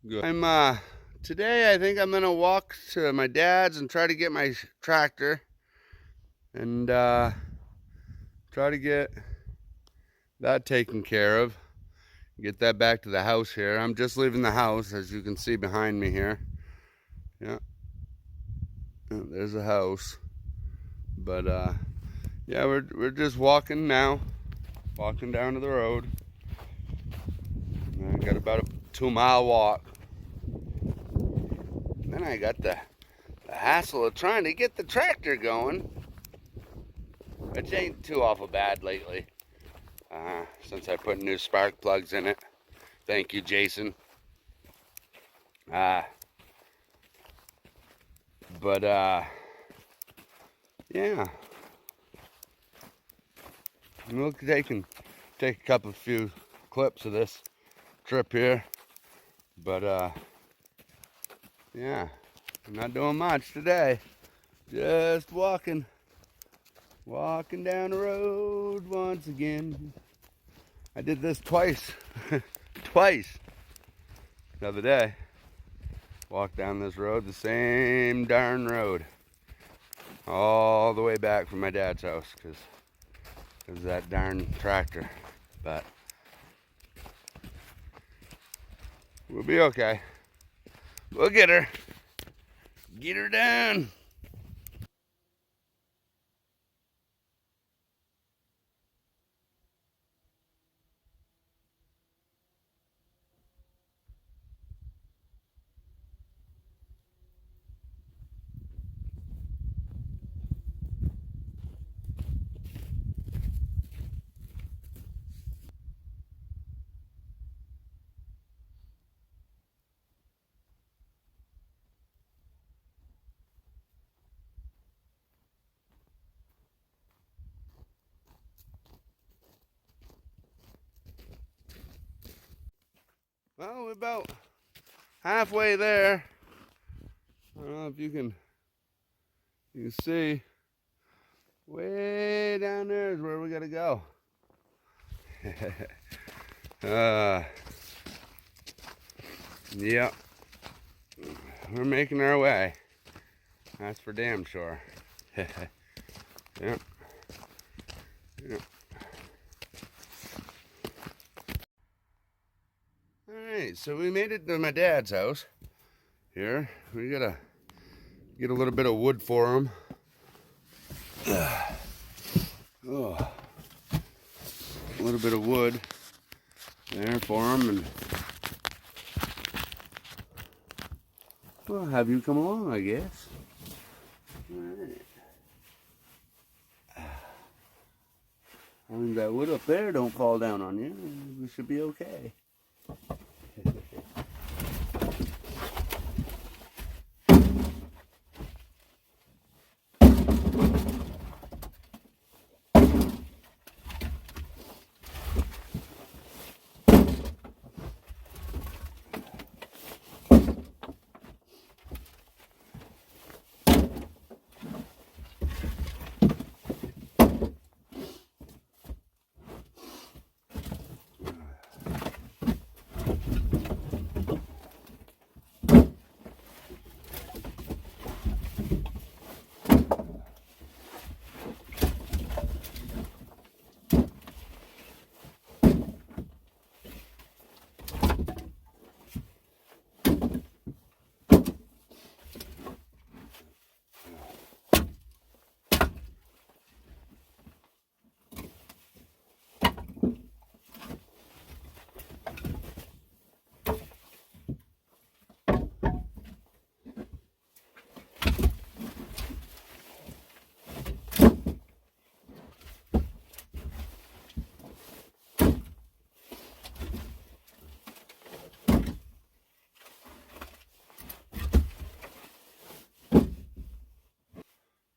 Good. Today I think I'm gonna walk to my dad's and try to get my tractor and try to get that taken care of. Get that back to the house here. I'm just leaving the house, as you can see behind me here. Yeah, there's a house. But yeah, we're just walking now, walking down to the road. I got about a 2-mile walk. And then I got the hassle of trying to get the tractor going, which ain't too awful bad lately. Since I put new spark plugs in it. Thank you, Jason. But yeah. We'll take a few clips of this trip here. But yeah, I'm not doing much today. Just walking down the road once again. I did this twice. Twice the other day. Walked down this road, the same darn road, all the way back from my dad's house because of that darn tractor. But we'll be okay. We'll get her. Get her down. Well, we're about halfway there. I don't know if you can see. Way down there is where we gotta go. Yep. We're making our way. That's for damn sure. Yep. Yep. Alright, so we made it to my dad's house. Here, we gotta get a little bit of wood for him. Oh, a little bit of wood there for him, and well, have you come along, I guess. All right. I mean, that wood up there don't fall down on you. We should be okay.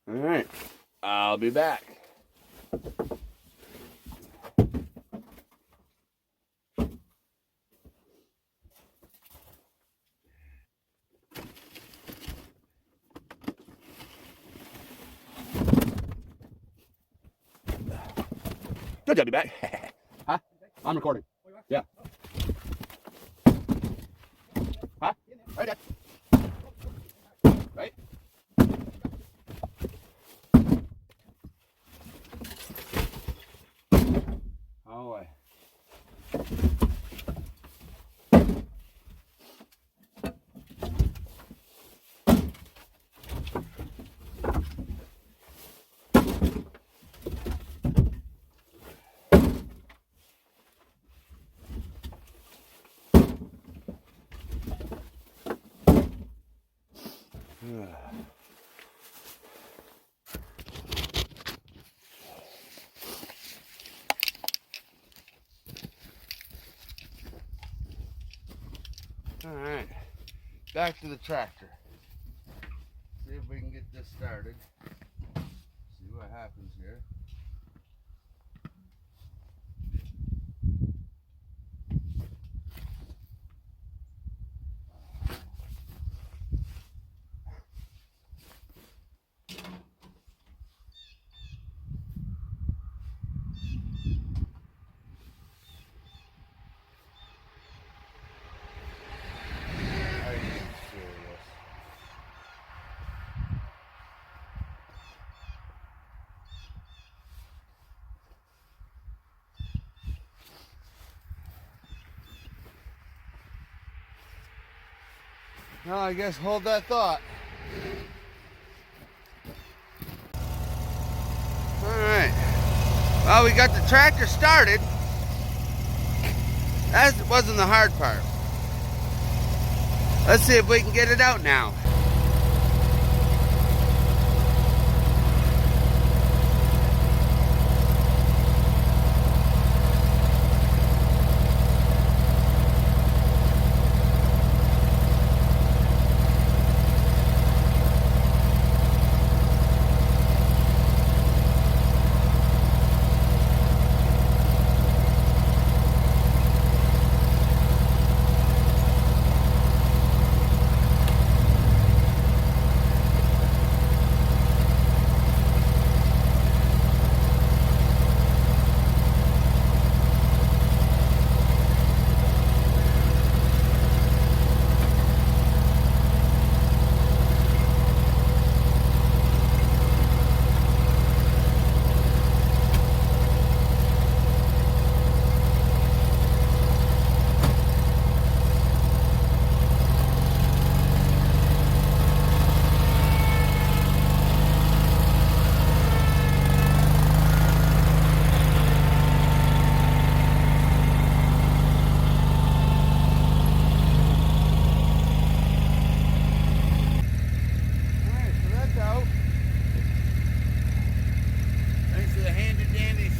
All right, I'll be back. Good job, be back. Huh? I'm recording. Yeah. All right, back to the tractor. See if we can get this started. See what happens here. Well, I guess hold that thought. All right. Well, we got the tractor started. That wasn't the hard part. Let's see if we can get it out now.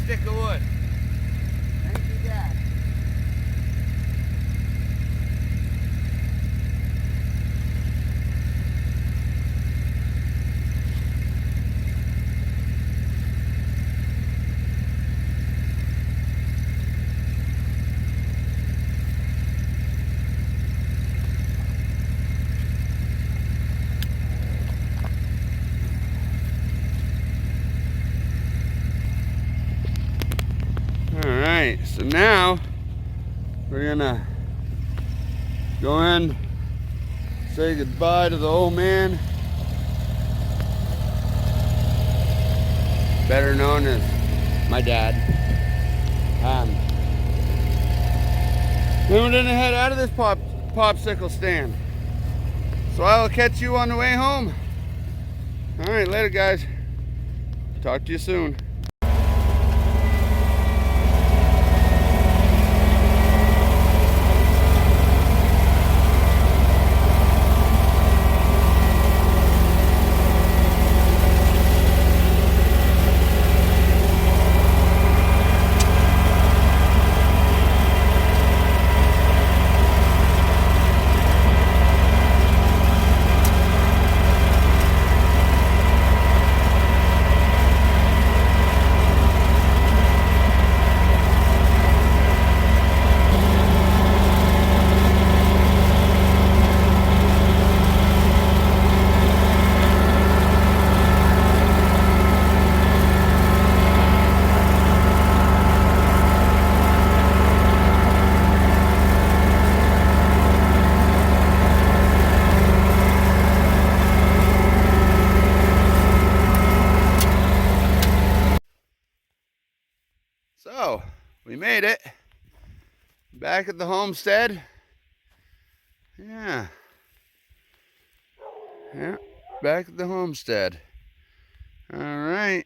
Stick of wood. Thank you, Dad. Alright, so now we're gonna go in, say goodbye to the old man, better known as my dad. Then we're gonna head out of this popsicle stand. So I will catch you on the way home. Alright, later guys. Talk to you soon. So, we made it. Back at the homestead. Yeah. Yeah, back at the homestead. All right.